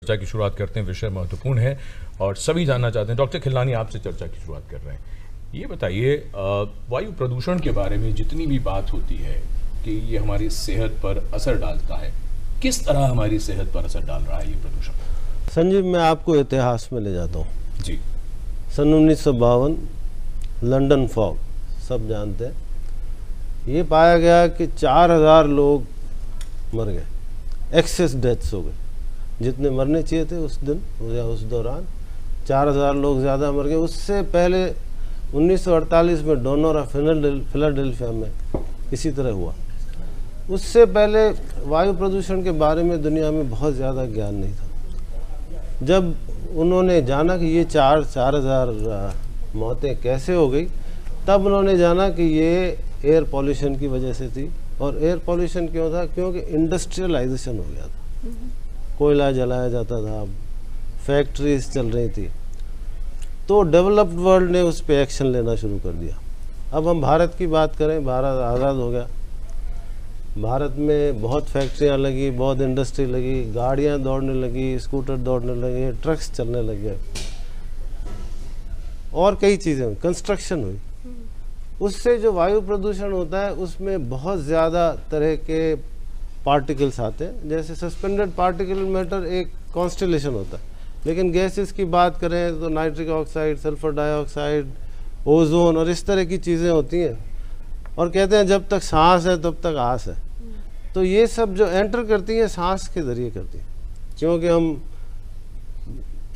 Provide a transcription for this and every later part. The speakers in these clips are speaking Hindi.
चर्चा की शुरुआत करते हैं। विषय महत्वपूर्ण है और सभी जानना चाहते हैं। डॉक्टर खिलनानी, आपसे चर्चा की शुरुआत कर रहे हैं। ये बताइए, वायु प्रदूषण के बारे में जितनी भी बात होती है कि ये हमारी सेहत पर असर डालता है, किस तरह हमारी सेहत पर असर डाल रहा है ये प्रदूषण? संजीव, मैं आपको इतिहास में ले जाता हूँ जी। सन 1952 लंदन फॉग, सब जानते हैं। ये पाया गया कि 4000 लोग मर गए, एक्सेस डेथ्स हो गए। जितने मरने चाहिए थे उस दिन या उस दौरान 4000 लोग ज़्यादा मर गए। उससे पहले 1948 में डोनोरा फिलाडेल्फिया में इसी तरह हुआ। उससे पहले वायु प्रदूषण के बारे में दुनिया में बहुत ज़्यादा ज्ञान नहीं था। जब उन्होंने जाना कि ये 4000 मौतें कैसे हो गई, तब उन्होंने जाना कि ये एयर पॉल्यूशन की वजह से थी। और एयर पॉल्यूशन क्यों था? क्योंकि इंडस्ट्रियलाइजेशन हो गया था, कोयला जलाया जाता था, फैक्ट्रीज चल रही थी। तो डेवलप्ड वर्ल्ड ने उस पर एक्शन लेना शुरू कर दिया। अब हम भारत की बात करें, भारत आज़ाद हो गया। भारत में बहुत फैक्ट्रियाँ लगी, बहुत इंडस्ट्री लगी, गाड़ियाँ दौड़ने लगी, स्कूटर दौड़ने लगे, ट्रक्स चलने लगे और कई चीज़ें, कंस्ट्रक्शन हुई। उससे जो वायु प्रदूषण होता है उसमें बहुत ज़्यादा तरह के पार्टिकल्स आते हैं। जैसे सस्पेंडेड पार्टिकल मैटर एक कॉन्स्टेलेशन होता है, लेकिन गैसेस की बात करें तो nitric oxide, sulphur dioxide, ozone और इस तरह की चीज़ें होती हैं। और कहते हैं जब तक सांस है तब तक आस है। तो ये सब जो एंटर करती हैं सांस के ज़रिए करती हैं, क्योंकि हम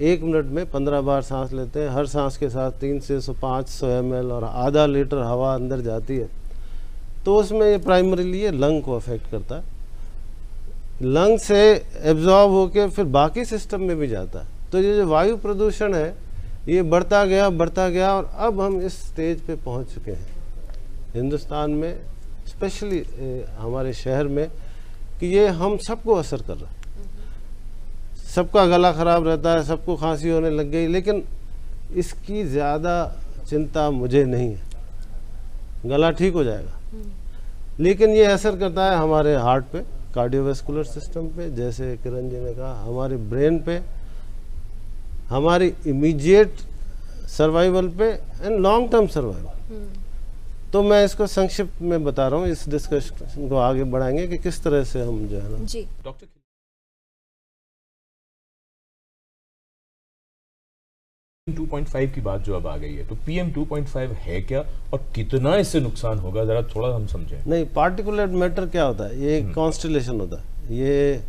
1 मिनट में 15 बार सांस लेते हैं। हर सांस के साथ 300 से 500 ml और आधा लीटर हवा अंदर जाती है। तो उसमें ये प्राइमरीली ये लंग को अफेक्ट करता है। लंग से एब्जॉर्ब होके फिर बाकी सिस्टम में भी जाता है। तो ये जो वायु प्रदूषण है ये बढ़ता गया और अब हम इस स्टेज पे पहुंच चुके हैं हिंदुस्तान में, स्पेशली हमारे शहर में, कि ये हम सबको असर कर रहा है। सबका गला ख़राब रहता है, सबको खांसी होने लग गई, लेकिन इसकी ज़्यादा चिंता मुझे नहीं है। गला ठीक हो जाएगा, लेकिन ये असर करता है हमारे हार्ट पे, कार्डियोवैस्कुलर सिस्टम पे, जैसे किरण जी ने कहा, हमारे ब्रेन पे, हमारी इमीडिएट सर्वाइवल पे एंड लॉन्ग टर्म सर्वाइवल। तो मैं इसको संक्षिप्त में बता रहा हूँ, इस डिस्कशन को आगे बढ़ाएंगे कि किस तरह से हम जो है ना। जी डॉक्टर, PM2.5 की बात जो अब आ गई है, तो PM2.5 है क्या और कितना इससे नुकसान होगा, जरा थोड़ा हम समझें। नहीं, पार्टिकुलेट मैटर क्या होता है? ये कॉन्स्टेलेशन होता है। ये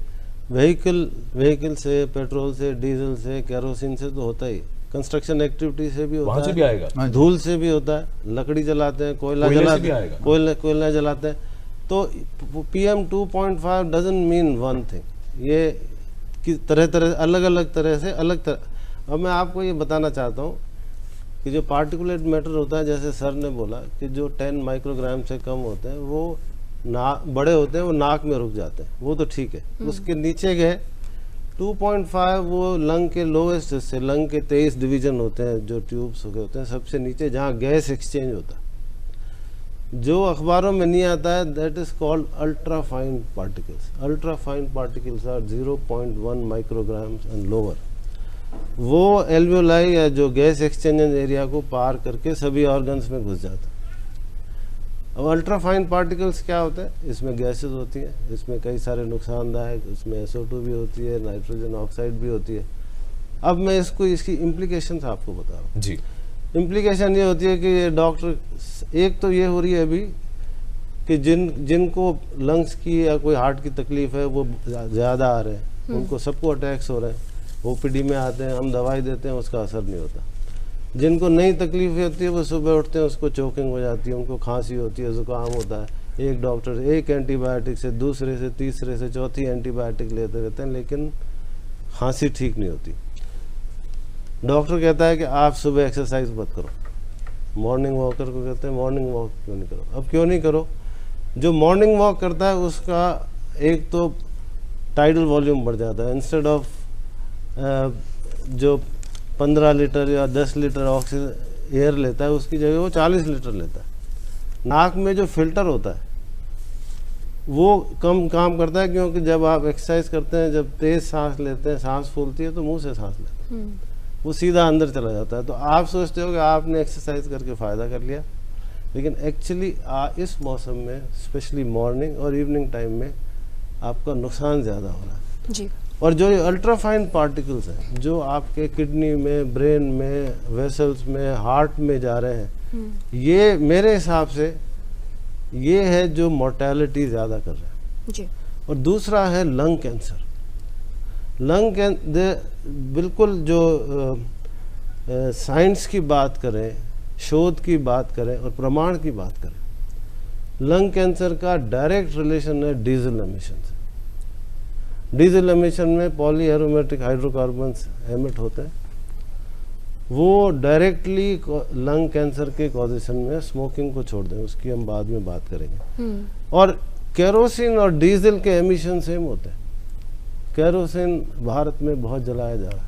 व्हीकल से, पेट्रोल से, डीजल से, केरोसिन से तो होता ही, कंस्ट्रक्शन एक्टिविटी से भी होता है, वहाँ से भी आएगा, धूल से भी होता है, लकड़ी जलाते हैं, कोयला जलाते हैं, कोयला जलाते हैं। तो PM2.5 doesn't mean one thing. ये कि तरह अलग अलग तरह से अलग तरह। अब मैं आपको ये बताना चाहता हूँ कि जो पार्टिकुलेट मैटर होता है, जैसे सर ने बोला कि जो 10 माइक्रोग्राम से कम होते हैं वो बड़े होते हैं, वो नाक में रुक जाते हैं, वो तो ठीक है। उसके नीचे गए 2.5, वो लंग के लोएस्ट हिस्से, लंग के 23 डिवीजन होते हैं जो ट्यूब्स होते हैं, सबसे नीचे जहाँ गैस एक्सचेंज होता है, जो अखबारों में नहीं आता है, that is called ultra fine particles. Ultra fine particles are 0.1 microgram and lower. वो एल्वियोलाई या जो गैस एक्सचेंज एरिया को पार करके सभी ऑर्गन्स में घुस जाता है। अब अल्ट्रा फाइन पार्टिकल्स क्या होता है? इसमें गैसेस होती हैं, इसमें कई सारे नुकसानदायक, इसमें SO2 भी होती है, नाइट्रोजन ऑक्साइड भी होती है। अब मैं इसकी इम्प्लीकेशंस आपको बता रहा हूँ जी। इम्प्लीकेशन ये होती है कि ये डॉक्टर, एक तो ये हो रही है अभी कि जिनको लंग्स की या कोई हार्ट की तकलीफ है वो ज़्यादा आ रहे हैं, उनको सबको अटैक्स हो रहे हैं, OPD में आते हैं, हम दवाई देते हैं, उसका असर नहीं होता। जिनको नई तकलीफ होती है वो सुबह उठते हैं, उसको चोकिंग हो जाती है, उनको खांसी होती है, जुकाम होता है। एक डॉक्टर एक एंटीबायोटिक से, दूसरे से, तीसरे से, चौथी एंटीबायोटिक लेते रहते हैं, लेकिन खांसी ठीक नहीं होती। डॉक्टर कहता है कि आप सुबह एक्सरसाइज मत करो। मॉर्निंग वॉकर को कहते हैं मॉर्निंग वॉक क्यों नहीं करो। अब क्यों नहीं करो? जो मॉर्निंग वॉक करता है उसका एक तो टाइडल वॉल्यूम बढ़ जाता है। इंस्टेड ऑफ जो 15 लीटर या 10 लीटर ऑक्सीजन एयर लेता है, उसकी जगह वो 40 लीटर लेता है। नाक में जो फिल्टर होता है वो कम काम करता है, क्योंकि जब आप एक्सरसाइज करते हैं, जब तेज सांस लेते हैं, सांस फूलती है तो मुंह से सांस लेते हैं, वो सीधा अंदर चला जाता है। तो आप सोचते हो कि आपने एक्सरसाइज करके फ़ायदा कर लिया, लेकिन एक्चुअली इस मौसम में स्पेशली मॉर्निंग और इवनिंग टाइम में आपका नुकसान ज़्यादा हो रहा है जी। और जो अल्ट्राफाइन पार्टिकल्स हैं जो आपके किडनी में, ब्रेन में, वेसल्स में, हार्ट में जा रहे हैं, ये मेरे हिसाब से ये है जो मोर्टेलिटी ज़्यादा कर रहा है जी। और दूसरा है लंग कैंसर। लंग कैंसर बिल्कुल जो साइंस की बात करें, शोध की बात करें और प्रमाण की बात करें, लंग कैंसर का डायरेक्ट रिलेशन है डीजल एमिशन से। डीजल एमिशन में पॉली एरोमेटिक हाइड्रोकार्बन्स एमिट होते हैं, वो डायरेक्टली लंग कैंसर के कॉजेशन में, स्मोकिंग को छोड़ दें, उसकी हम बाद में बात करेंगे। और केरोसिन और डीजल के एमिशन सेम होते हैं। केरोसिन भारत में बहुत जलाया जा रहा है,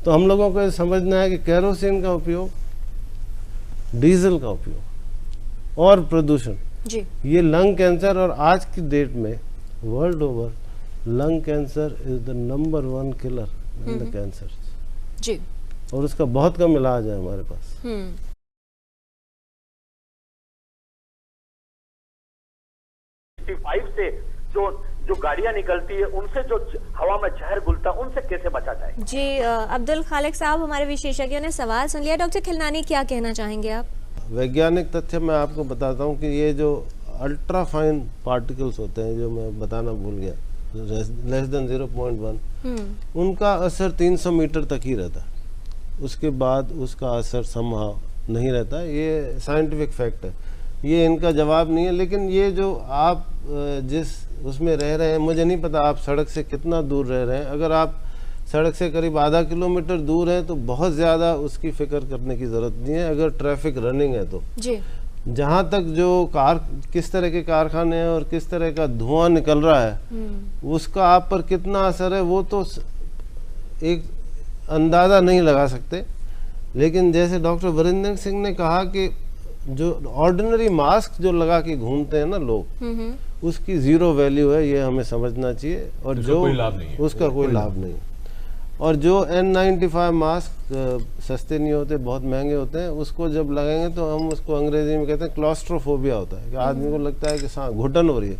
तो हम लोगों को ये समझना है कि केरोसिन का उपयोग, डीजल का उपयोग और प्रदूषण जी, ये लंग कैंसर, और आज की डेट में world over lung cancer is the number 1 killer in the cancer जी, और उसका बहुत कम इलाज है हमारे पास। 55 से जो गाड़ियां निकलती है, उनसे जो हवा में जहर घुलता है, उनसे कैसे बचा जाए? जी, अब्दुल खालिक साहब, हमारे विशेषज्ञों ने सवाल सुन लिया। डॉक्टर खिलनानी, क्या कहना चाहेंगे आप? वैज्ञानिक तथ्य मैं आपको बताता हूँ कि ये जो अल्ट्रा फाइन पार्टिकल्स होते हैं, जो मैं बताना भूल गया, लेस देन 0.1, उनका असर 300 मीटर तक ही रहता है, उसके बाद उसका असर संभव नहीं रहता। ये साइंटिफिक फैक्ट है, ये इनका जवाब नहीं है। लेकिन ये जो आप जिस उसमें रह रहे हैं, मुझे नहीं पता आप सड़क से कितना दूर रह रहे हैं। अगर आप सड़क से करीब आधा किलोमीटर दूर है तो बहुत ज़्यादा उसकी फिक्र करने की ज़रूरत नहीं है। अगर ट्रैफिक रनिंग है तो जी, जहाँ तक जो किस तरह के कारखाने हैं और किस तरह का धुआं निकल रहा है, उसका आप पर कितना असर है वो तो एक अंदाज़ा नहीं लगा सकते। लेकिन जैसे डॉक्टर वरिंदर सिंह ने कहा कि जो ऑर्डिनरी मास्क जो लगा के घूमते हैं ना लोग, उसकी ज़ीरो वैल्यू है, ये हमें समझना चाहिए। और जो कोई लाभ नहीं है, उसका कोई लाभ नहीं। और जो N95 मास्क सस्ते नहीं होते, बहुत महंगे होते हैं, उसको जब लगाएंगे तो हम उसको अंग्रेजी में कहते हैं क्लॉस्ट्रोफोबिया होता है, कि आदमी को लगता है कि घुटन हो रही है।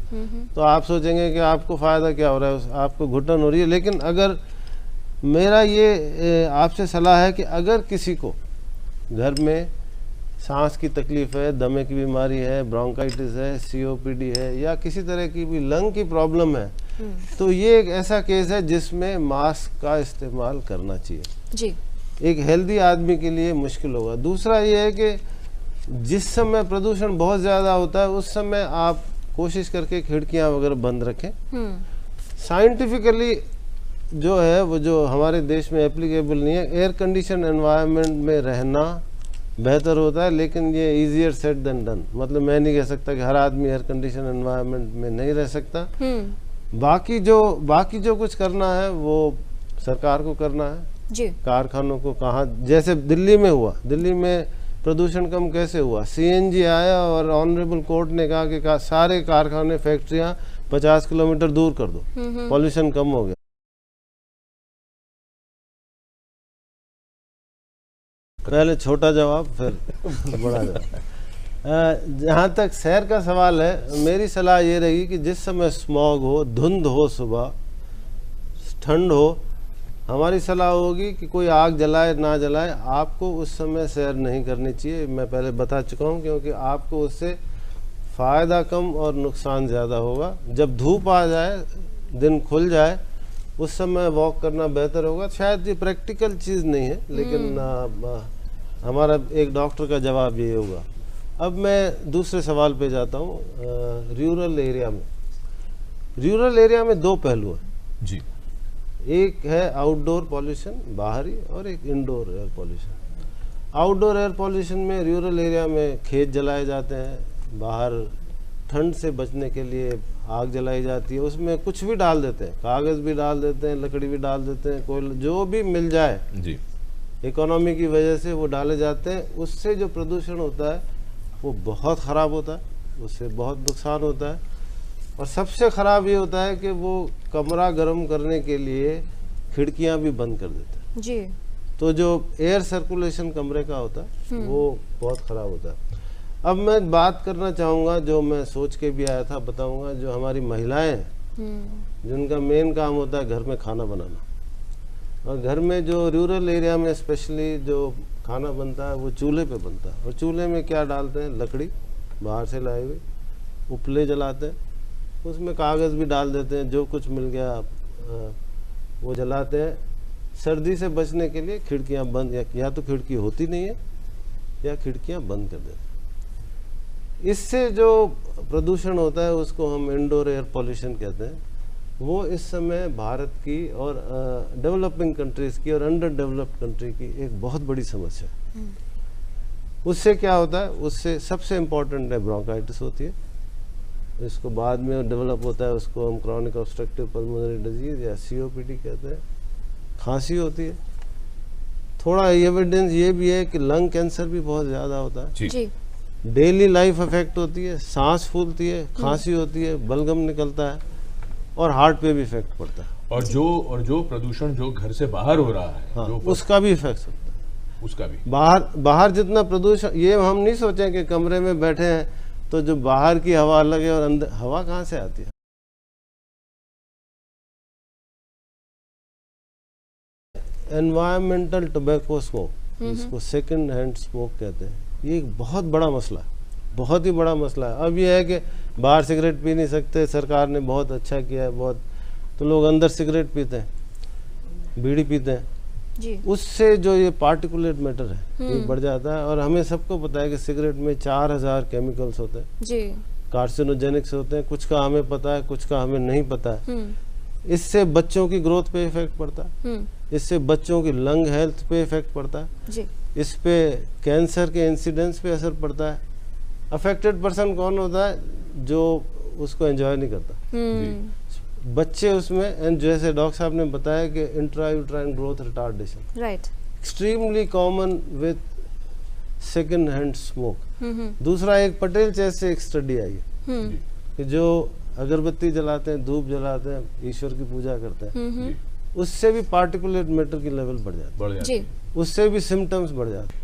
तो आप सोचेंगे कि आपको फ़ायदा क्या हो रहा है, आपको घुटन हो रही है। लेकिन अगर मेरा ये आपसे सलाह है कि अगर किसी को घर में सांस की तकलीफ है, दमे की बीमारी है, ब्रोंकाइटिस है, COPD है, या किसी तरह की भी लंग की प्रॉब्लम है, तो ये एक ऐसा केस है जिसमें मास्क का इस्तेमाल करना चाहिए जी। एक हेल्दी आदमी के लिए मुश्किल होगा। दूसरा ये है कि जिस समय प्रदूषण बहुत ज़्यादा होता है उस समय आप कोशिश करके खिड़कियां वगैरह बंद रखें। साइंटिफिकली जो है वो जो हमारे देश में एप्लीकेबल नहीं है, एयर कंडीशन एनवायरनमेंट में रहना बेहतर होता है, लेकिन ये ईजियर सेड देन डन। मतलब मैं नहीं कह सकता कि हर आदमी एयर कंडीशन एनवायरनमेंट में नहीं रह सकता। बाकी जो कुछ करना है वो सरकार को करना है जी। कारखानों को कहाँ, जैसे दिल्ली में हुआ, दिल्ली में प्रदूषण कम कैसे हुआ, CNG आया और ऑनरेबल कोर्ट ने कहा कि सारे कारखाने, फैक्ट्रियां 50 किलोमीटर दूर कर दो, पॉल्यूशन कम हो गया। पहले छोटा जवाब फिर बड़ा जवाब। जहाँ तक शहर का सवाल है, मेरी सलाह ये रहेगी कि जिस समय स्मॉग हो, धुंध हो, सुबह ठंड हो, हमारी सलाह होगी कि कोई आग जलाए ना जलाए, आपको उस समय सैर नहीं करनी चाहिए। मैं पहले बता चुका हूँ, क्योंकि आपको उससे फ़ायदा कम और नुकसान ज़्यादा होगा। जब धूप आ जाए, दिन खुल जाए, उस समय वॉक करना बेहतर होगा। शायद ये प्रैक्टिकल चीज़ नहीं है, लेकिन हमारा एक डॉक्टर का जवाब ये होगा। अब मैं दूसरे सवाल पे जाता हूँ। रूरल एरिया में दो पहलू हैं जी। एक है आउटडोर पॉल्यूशन, बाहरी, और एक indoor air pollution. Outdoor air pollution में रूरल एरिया में खेत जलाए जाते हैं, बाहर ठंड से बचने के लिए आग जलाई जाती है, उसमें कुछ भी डाल देते हैं, कागज़ भी डाल देते हैं, लकड़ी भी डाल देते हैं, कोयला जो भी मिल जाए जी, इकोनॉमी की वजह से वो डाले जाते हैं। उससे जो प्रदूषण होता है वो बहुत ख़राब होता है, उससे बहुत नुकसान होता है। और सबसे ख़राब ये होता है कि वो कमरा गर्म करने के लिए खिड़कियां भी बंद कर देते हैं जी। तो जो एयर सर्कुलेशन कमरे का होता है वो बहुत ख़राब होता है। अब मैं बात करना चाहूँगा, जो मैं सोच के भी आया था, बताऊँगा, जो हमारी महिलाएं हैं जिनका मेन काम होता है घर में खाना बनाना, और घर में जो रूरल एरिया में स्पेशली जो खाना बनता है वो चूल्हे पे बनता है। और चूल्हे में क्या डालते हैं? लकड़ी बाहर से लाए हुए, उपले जलाते हैं, उसमें कागज़ भी डाल देते हैं, जो कुछ मिल गया वो जलाते हैं। सर्दी से बचने के लिए खिड़कियां बंद, या तो खिड़की होती नहीं है या खिड़कियां बंद कर देते हैं। इससे जो प्रदूषण होता है उसको हम इंडोर एयर पॉल्यूशन कहते हैं। वो इस समय भारत की और डेवलपिंग कंट्रीज़ की और अंडर डेवलप्ड कंट्री की एक बहुत बड़ी समस्या है। उससे क्या होता है? उससे सबसे इम्पोर्टेंट है ब्रोंकाइटिस होती है, इसको बाद में डेवलप होता है, उसको हम क्रॉनिक ऑब्स्ट्रक्टिव पल्मोनरी डिजीज या COPD कहते हैं। खांसी होती है। थोड़ा एविडेंस ये भी है कि लंग कैंसर भी बहुत ज़्यादा होता है जी। डेली लाइफ अफेक्ट होती है, सांस फूलती है, खांसी होती है, बलगम निकलता है और हार्ट पे भी इफेक्ट पड़ता है। और जो प्रदूषण जो घर से बाहर हो रहा है, हाँ, जो उसका भी इफेक्ट होता है। उसका भी बाहर जितना प्रदूषण, ये हम नहीं सोचें कि कमरे में बैठे हैं तो जो बाहर की हवा अलग है और अंदर हवा कहाँ से आती है? एनवायरमेंटल टोबैको स्मोक, जिसको सेकंड हैंड स्मोक कहते हैं, ये एक बहुत बड़ा मसला है, बहुत ही बड़ा मसला है। अब ये है कि बाहर सिगरेट पी नहीं सकते, सरकार ने बहुत अच्छा किया है बहुत, तो लोग अंदर सिगरेट पीते हैं, बीड़ी पीते हैं जी। उससे जो ये पार्टिकुलेट मैटर है ये बढ़ जाता है। और हमें सबको पता है कि सिगरेट में 4000 केमिकल्स होते हैं जी, कार्सिनोजेनिक्स होते हैं, कुछ का हमें पता है, कुछ का हमें नहीं पता है। इससे बच्चों की ग्रोथ पे इफेक्ट पड़ता है, इससे बच्चों की लंग हेल्थ पे इफेक्ट पड़ता है जी। इस पे कैंसर के इंसिडेंस पे असर पड़ता है। अफेक्टेड पर्सन कौन होता है? जो उसको एंजॉय नहीं करता, बच्चे उसमें। एंड जैसे डॉक्टर साहब ने बताया कि intrauterine growth retardation right, extremely common with second hand smoke. दूसरा, एक पटेल चेस से एक स्टडी आई है कि जो अगरबत्ती जलाते हैं, धूप जलाते हैं, ईश्वर की पूजा करते हैं, उससे भी पार्टिकुलेट मैटर की लेवल बढ़ जाती है, उससे भी सिम्टम्स बढ़ जाते हैं।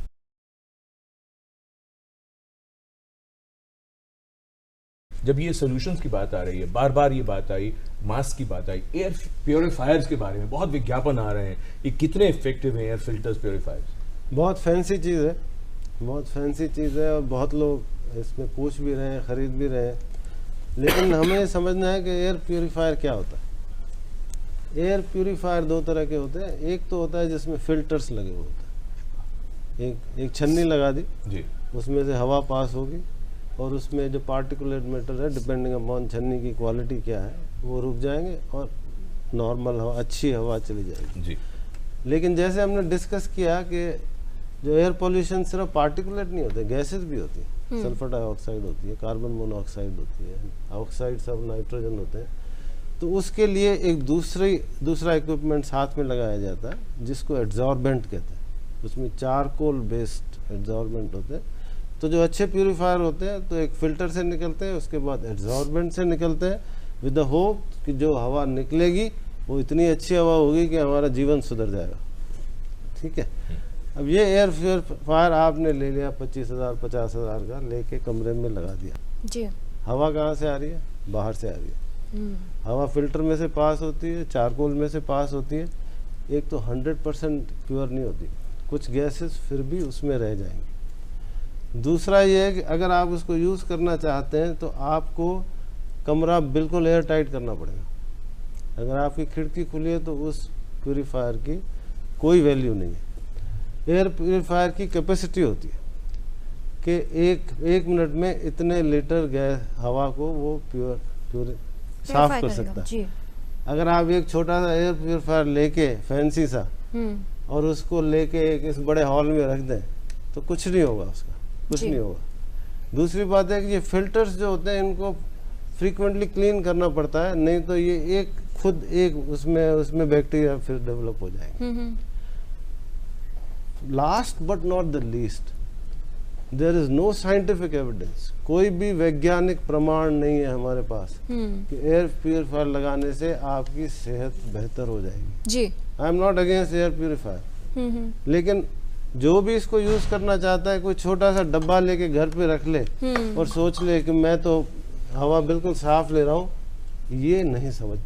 जब ये सॉल्यूशंस की बात आ रही है, बार बार ये बात आई, मास्क की बात आई, एयर प्योरीफायर्स के बारे में बहुत विज्ञापन आ रहे हैं, ये कितने इफेक्टिव हैं एयर फिल्टर्स, प्योरीफायर्स? बहुत फैंसी चीज़ है, बहुत फैंसी चीज़ है और बहुत लोग इसमें पूछ भी रहे हैं, ख़रीद भी रहे हैं। लेकिन हमें समझना है कि एयर प्योरीफायर क्या होता है। एयर प्योरीफायर दो तरह के होते हैं। एक तो होता है जिसमें फिल्टर्स लगे हुए होते हैं, एक छन्नी लगा दी जी, उसमें से हवा पास होगी और उसमें जो पार्टिकुलेट मैटर है, डिपेंडिंग अपॉन छन्नी की क्वालिटी क्या है, वो रुक जाएंगे और नॉर्मल हवा, अच्छी हवा चली जाएगी जी। लेकिन जैसे हमने डिस्कस किया कि जो एयर पोल्यूशन सिर्फ पार्टिकुलेट नहीं होते, गैसेस भी होती है, सल्फर डाइऑक्साइड होती है, कार्बन मोनोऑक्साइड होती है, ऑक्साइड्स ऑफ नाइट्रोजन होते हैं। तो उसके लिए एक दूसरा इक्विपमेंट साथ में लगाया जाता है जिसको एड्जॉर्बेंट कहते हैं। उसमें चारकोल बेस्ड एड्जॉर्बेंट होते हैं। तो जो अच्छे प्यूरीफायर होते हैं तो एक फ़िल्टर से निकलते हैं, उसके बाद एड्जॉर्बेंट से निकलते हैं, विद द होप कि जो हवा निकलेगी वो इतनी अच्छी हवा होगी कि हमारा जीवन सुधर जाएगा। ठीक है। अब ये एयर प्यूरीफायर आपने ले लिया 25,000 50,000 का, लेके कमरे में लगा दिया जी। हवा कहाँ से आ रही है? बाहर से आ रही है। हवा फिल्टर में से पास होती है, चारकोल में से पास होती है। एक तो 100% प्योर नहीं होती, कुछ गैसेस फिर भी उसमें रह जाएंगी। दूसरा ये है कि अगर आप उसको यूज़ करना चाहते हैं तो आपको कमरा बिल्कुल एयर टाइट करना पड़ेगा। अगर आपकी खिड़की खुली है तो उस प्यूरीफायर की कोई वैल्यू नहीं है। एयर प्यूरीफायर की कैपेसिटी होती है कि एक मिनट में इतने लीटर गैस हवा को वो प्योर साफ कर सकता है। अगर आप एक छोटा सा एयर प्यूरीफायर लेके फैंसी सा और उसको लेके एक इस बड़े हॉल में रख दें तो कुछ नहीं होगा, उसका कुछ नहीं होगा। दूसरी बात है कि ये फिल्टर्स जो होते हैं इनको फ्रीक्वेंटली क्लीन करना पड़ता है, नहीं तो ये खुद उसमें बैक्टीरिया फिर डेवलप हो जाएंगे। Last but not the least, there is no scientific evidence, कोई भी वैज्ञानिक प्रमाण नहीं है हमारे पास कि एयर प्यूरिफायर लगाने से आपकी सेहत बेहतर हो जाएगी। जी, I am not against air purifier, लेकिन जो भी इसको यूज करना चाहता है, कोई छोटा सा डब्बा लेके घर पे रख ले और सोच ले कि मैं तो हवा बिल्कुल साफ ले रहा हूँ, ये नहीं समझ